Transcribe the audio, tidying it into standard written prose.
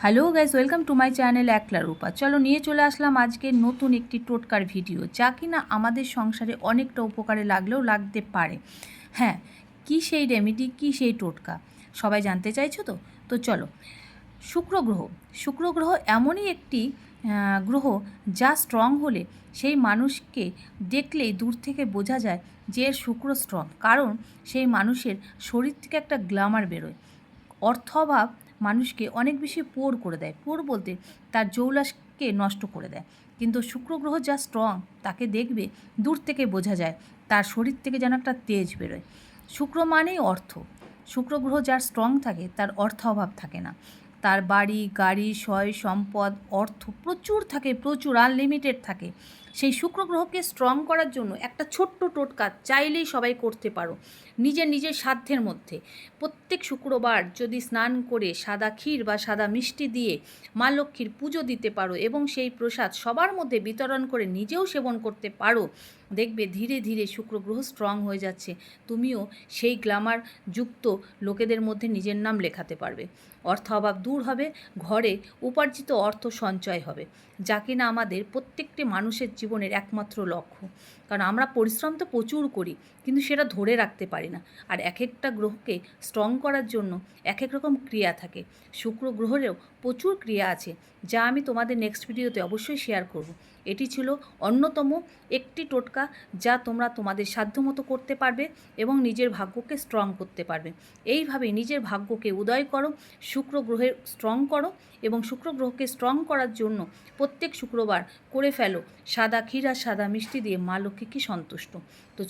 Hello guys, welcome to my channel একলা রূপা। চলো নিয়ে চলে আসলাম আজকে নতুন একটি টোটকার ভিডিও, যা কিনা আমাদের সংসারে অনেকটা উপকারে লাগলেও লাগতে পারে। হ্যাঁ, কি সেই রেমেডি, কি সেই টোটকা, সবাই জানতে চাইছো তো? তো চলো। শুক্র গ্রহ। শুক্র গ্রহ এমনই একটি গ্রহ যা স্ট্রং হলে সেই মানুষকে দেখলেই দূর থেকে বোঝা যায় যে এর শুক্র স্ট্রং, কারণ সেই মানুষের শরীর থেকে একটা গ্ল্যামার বেরোয়। অর্থ অভাব মানুষকে অনেক বেশি পোর করে দেয়। পোর বলতে তার জৌলাসকে নষ্ট করে দেয়। কিন্তু শুক্র গ্রহ যা স্ট্রং, তাকে দেখবে দূর থেকে বোঝা যায় তার শরীর থেকে যেন একটা তেজ বেরোয়। শুক্র মানেই অর্থ। শুক্র গ্রহ যার স্ট্রং থাকে তার অর্থ অভাব থাকে না। তার বাড়ি গাড়ি সয় সম্পদ অর্থ প্রচুর থাকে, প্রচুর আনলিমিটেড থাকে। সেই শুক্র গ্রহকে স্ট্রং করার জন্য একটা ছোট্ট টোটকা চাইলেই সবাই করতে পারো, নিজের নিজের সাধ্যের মধ্যে। প্রত্যেক শুক্রবার যদি স্নান করে সাদা ক্ষীর বা সাদা মিষ্টি দিয়ে মা লক্ষ্মীর পুজো দিতে পারো এবং সেই প্রসাদ সবার মধ্যে বিতরণ করে নিজেও সেবন করতে পারো, দেখবে ধীরে ধীরে শুক্র গ্রহ স্ট্রং হয়ে যাচ্ছে। তুমিও সেই গ্ল্যামার যুক্ত লোকেদের মধ্যে নিজের নাম লেখাতে পারবে। অর্থ অভাব দূর হবে, ঘরে উপার্জিত অর্থ সঞ্চয় হবে, যা কিনা আমাদের প্রত্যেকটি মানুষের জীবনের একমাত্র লক্ষ্য। কারণ আমরা পরিশ্রম তো প্রচুর করি, কিন্তু সেটা ধরে রাখতে পারি না। আর এক একটা গ্রহকে স্ট্রং করার জন্য এক এক রকম ক্রিয়া থাকে। শুক্র গ্রহেরও প্রচুর ক্রিয়া আছে, যা আমি তোমাদের নেক্সট ভিডিওতে অবশ্যই শেয়ার করব। এটি ছিল অন্যতম একটি টোটকা, যা তোমরা তোমাদের সাধ্যমতো করতে পারবে এবং নিজের ভাগ্যকে স্ট্রং করতে পারবে। এইভাবে নিজের ভাগ্যকে উদয় করো, শুক্র গ্রহের স্ট্রং করো এবং শুক্র গ্রহকে স্ট্রং করার জন্য প্রত্যেক শুক্রবার করে ফেলো সাদা ক্ষীর আর সাদা মিষ্টি দিয়ে মা লক্ষ্মীকে সন্তুষ্ট। তো